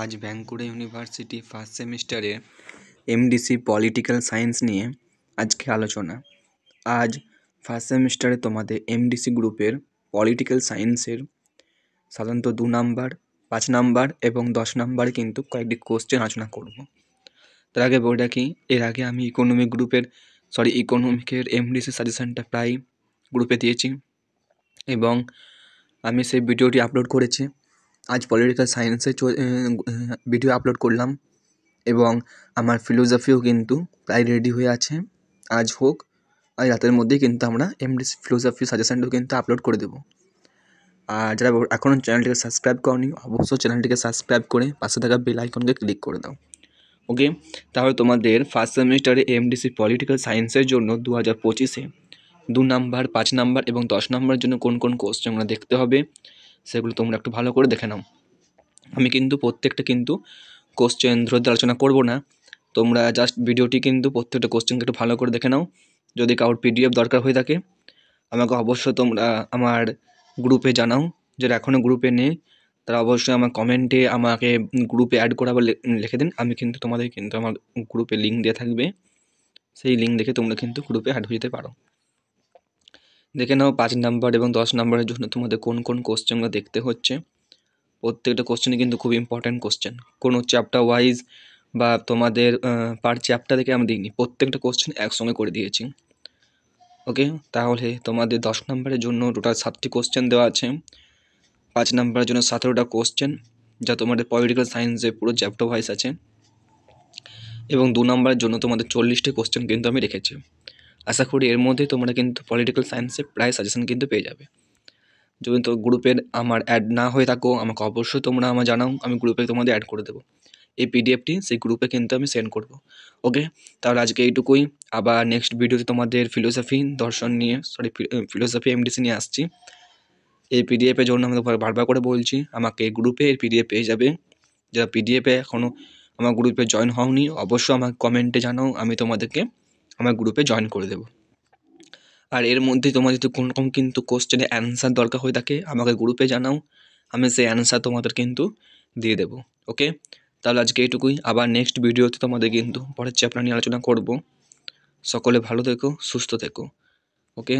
आज Bankura university first সেমিস্টারে MDC political science নিয়ে আজকে আলোচনা। আজ ফার্স্ট সেমিস্টারে তোমাদের এমডিসি গ্রুপের পলিটিক্যাল সায়েন্সের সাধারণত 2 নাম্বার, 5 নাম্বার এবং 10 নাম্বারে কিন্তু কয়েকটি কোশ্চেন আলোচনা করব। তার আগে বলে রাখি, এর আগে আমি ইকোনমিকের এমডিসি সাজেশনটা প্রায় গ্রুপে দিয়েছি এবং আমি সেই ভিডিওটি আপলোড করেছি। আজ পলিটিক্যাল সায়েন্সে ভিডিও আপলোড করলাম এবং আমার ফিলোসফিও কিন্তু প্রায় রেডি হয়ে আছে। আজ হোক আজ রাতের মধ্যেই কিন্তু আমরা এমডিসি ফিলোসফি সাজেশনটাও কিন্তু আপলোড করে দেবো। আর যারা এখনও চ্যানেলটিকে সাবস্ক্রাইব করনি, অবশ্যই চ্যানেলটিকে সাবস্ক্রাইব করে পাশে থাকা বেল আইকনকে ক্লিক করে দাও। ওকে, তাহলে তোমাদের ফার্স্ট সেমিস্টারে এমডিসি পলিটিক্যাল সায়েন্সের জন্য 2025-এ 2 নাম্বার, 5 নাম্বার এবং 10 নাম্বারের জন্য কোন কোন কোশ্চেনগুলো দেখতে হবে সেগুলো তোমরা একটু ভালো করে দেখে নাও। আমি কিন্তু প্রত্যেকটা কোশ্চেন ধরে আলোচনা করব না, তোমরা জাস্ট ভিডিওটি কিন্তু প্রত্যেকটা কোশ্চেনকে একটু ভালো করে দেখে নাও। যদি কারোর পিডিএফ দরকার হয়ে থাকে আমাকে অবশ্যই তোমরা আমার গ্রুপে জানাও। যারা এখনও গ্রুপে নেই তারা অবশ্যই আমার কমেন্টে আমাকে গ্রুপে অ্যাড করা বা লিখে দিন। আমি কিন্তু তোমাদের কিন্তু আমার গ্রুপে লিঙ্ক দেওয়া থাকবে, সেই লিঙ্ক দেখে তোমরা কিন্তু গ্রুপে অ্যাড হয়ে যেতে পারো। দেখে নাও 5 নাম্বার এবং 10 নাম্বারের জন্য তোমাদের কোন কোন কোশ্চেনগুলো দেখতে হচ্ছে। প্রত্যেকটা কোশ্চেনই কিন্তু খুব ইম্পর্ট্যান্ট কোশ্চেন, কোনো চ্যাপ্টার ওয়াইজ বা তোমাদের পার চ্যাপ্টার থেকে আমি দিইনি, প্রত্যেকটা কোশ্চেন একসঙ্গে করে দিয়েছি। ওকে, তাহলে তোমাদের 10 নাম্বারের জন্য টোটাল 7টি কোশ্চেন দেওয়া আছে, 5 নাম্বারের জন্য 17টা কোশ্চেন যা তোমাদের পলিটিক্যাল সায়েন্সে পুরো চ্যাপ্টার ওয়াইজ আছে এবং 2 নাম্বারের জন্য তোমাদের 40টি কোশ্চেন কিন্তু আমি রেখেছি। আশা করি এর মধ্যে তোমরা কিন্তু পলিটিক্যাল সায়েন্সে প্রায় সাজেশন কিন্তু পেয়ে যাবে। যদি তো গ্রুপের আমার অ্যাড না হয়ে থাকো আমাকে অবশ্যই তোমরা আমার জানাও, আমি গ্রুপে তোমাদের অ্যাড করে দেবো। এই পিডিএফটি সেই গ্রুপে কিন্তু আমি সেন্ড করব। ওকে, তাহলে আজকে এইটুকুই। আবার নেক্সট ভিডিওতে তোমাদের ফিলোসফি এমডিসি নিয়ে আসছি। এই পিডিএফের জন্য আমি বারবার করে বলছি, আমাকে গ্রুপে এর পিডিএফ পেয়ে যাবে। যারা পিডিএফে এখনও আমার গ্রুপে জয়েন হওনি অবশ্যই আমাকে কমেন্টে জানাও, আমি তোমাদেরকে আমার গ্রুপে জয়েন করে দেবো। আর এর মধ্যে তোমাদের যদি কোনো রকম কিন্তু কোশ্চেনের অ্যান্সার দরকার হয়ে থাকে আমাকে গ্রুপে জানাও, আমি সেই অ্যান্সার তোমাদের কিন্তু দিয়ে দেবো। ওকে, তাহলে আজকে এইটুকুই। আবার নেক্সট ভিডিওতে তোমাদের কিন্তু পরের চ্যাপ্টার নিয়ে আলোচনা করব। সকলে ভালো থেকো, সুস্থ থেকো। ওকে।